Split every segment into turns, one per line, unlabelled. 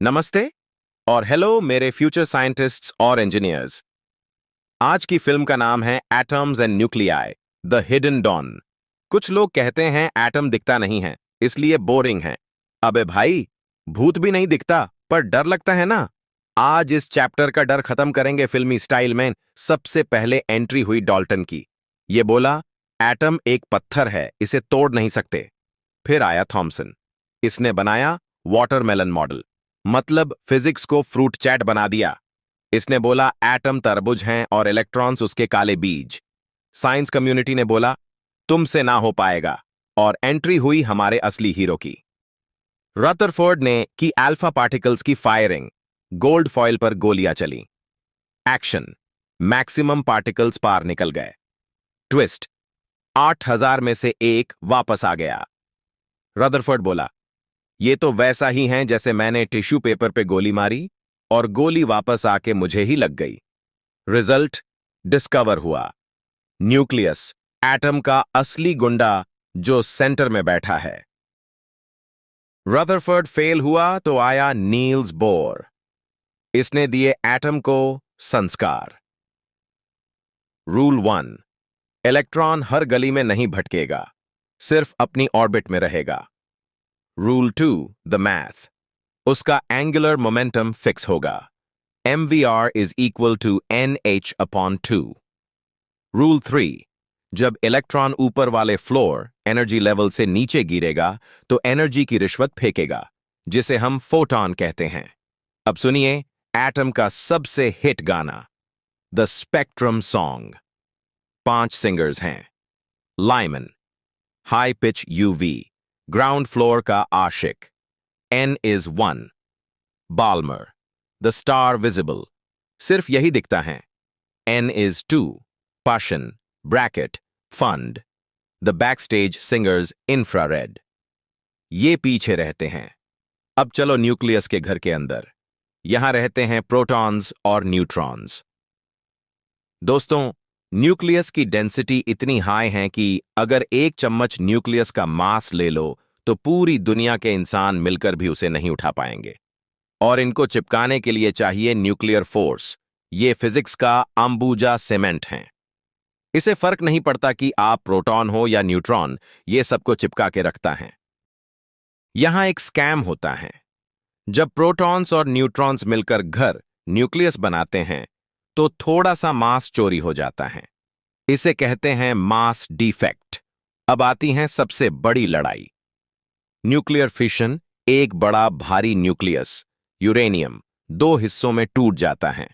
नमस्ते और हेलो मेरे फ्यूचर साइंटिस्ट्स और इंजीनियर्स। आज की फिल्म का नाम है atoms and nuclei the hidden dawn. कुछ लोग कहते हैं एटम दिखता नहीं है इसलिए बोरिंग है। अबे भाई, भूत भी नहीं दिखता पर डर लगता है ना। आज इस चैप्टर का डर खत्म करेंगे फिल्मी स्टाइल में। सबसे पहले एंट्री हुई डाल्टन की। ये बोला एटम एक पत्थर है, इसे तोड़ नहीं सकते। फिर आया थॉमसन। इसने बनाया वाटरमेलन मॉडल, मतलब फिजिक्स को फ्रूट चैट बना दिया। इसने बोला एटम तरबुज हैं और इलेक्ट्रॉन्स उसके काले बीज। साइंस कम्युनिटी ने बोला तुमसे ना हो पाएगा, और एंट्री हुई हमारे असली हीरो की। रदरफोर्ड ने की अल्फा पार्टिकल्स की फायरिंग। गोल्ड फॉइल पर गोलियां चली। एक्शन, मैक्सिमम पार्टिकल्स पार निकल गए। ट्विस्ट, 8000 में से एक वापस आ गया। रदरफोर्ड बोला ये तो वैसा ही है जैसे मैंने टिश्यू पेपर पे गोली मारी और गोली वापस आके मुझे ही लग गई। रिजल्ट डिस्कवर हुआ, न्यूक्लियस, एटम का असली गुंडा जो सेंटर में बैठा है। रदरफोर्ड फेल हुआ तो आया नील्स बोर। इसने दिए एटम को संस्कार। रूल 1, इलेक्ट्रॉन हर गली में नहीं भटकेगा, सिर्फ अपनी ऑर्बिट में रहेगा। रूल 2, द मैथ, उसका एंगुलर मोमेंटम फिक्स होगा। mvr is equal to nh/2। Rule 3, जब इलेक्ट्रॉन ऊपर वाले फ्लोर एनर्जी लेवल से नीचे गिरेगा तो एनर्जी की रिश्वत फेंकेगा, जिसे हम फोटॉन कहते हैं। अब सुनिए एटम का सबसे हिट गाना, द स्पेक्ट्रम सॉन्ग। 5 सिंगर्स हैं। Lyman, high pitch UV, ground floor का आशिक, N is 1। Balmer, the star visible, सिर्फ यही दिखता है, N is 2। Paschen, Brackett, Pfund, the backstage singers infrared, ये पीछे रहते हैं। अब चलो न्यूक्लियस के घर के अंदर। यहां रहते हैं प्रोटॉन्स और न्यूट्रॉन्स। दोस्तों, न्यूक्लियस की डेंसिटी इतनी हाई है कि अगर 1 चम्मच न्यूक्लियस का मास ले लो तो पूरी दुनिया के इंसान मिलकर भी उसे नहीं उठा पाएंगे। और इनको चिपकाने के लिए चाहिए न्यूक्लियर फोर्स। ये फिजिक्स का अंबुजा सीमेंट है। इसे फर्क नहीं पड़ता कि आप प्रोटॉन हो या न्यूट्रॉन, ये सबको चिपका के रखता है। यहां एक स्कैम होता है। जब प्रोटॉन्स और न्यूट्रॉन्स मिलकर घर न्यूक्लियस बनाते हैं तो थोड़ा सा मास चोरी हो जाता है। इसे कहते हैं मास डिफेक्ट। अब आती है सबसे बड़ी लड़ाई, न्यूक्लियर फिशन। एक बड़ा भारी न्यूक्लियस यूरेनियम 2 हिस्सों में टूट जाता है।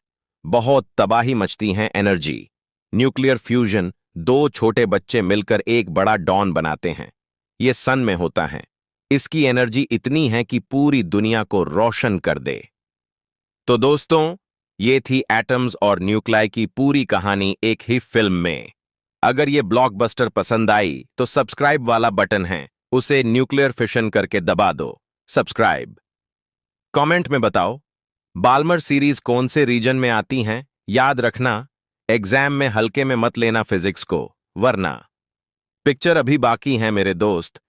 बहुत तबाही मचती है एनर्जी। न्यूक्लियर फ्यूजन, 2 छोटे बच्चे मिलकर एक बड़ा डॉन बनाते हैं। यह सन में होता है। इसकी एनर्जी इतनी है कि पूरी दुनिया को रोशन कर दे। तो दोस्तों, ये थी एटम्स और न्यूक्लियाई की पूरी कहानी एक ही फिल्म में। अगर ये ब्लॉकबस्टर पसंद आई तो सब्सक्राइब वाला बटन है, उसे न्यूक्लियर फिशन करके दबा दो। सब्सक्राइब। कमेंट में बताओ बाल्मर सीरीज कौन से रीजन में आती हैं। याद रखना, एग्जाम में हल्के में मत लेना फिजिक्स को, वरना। पिक्चर अभी बाकी है मेरे दोस्त,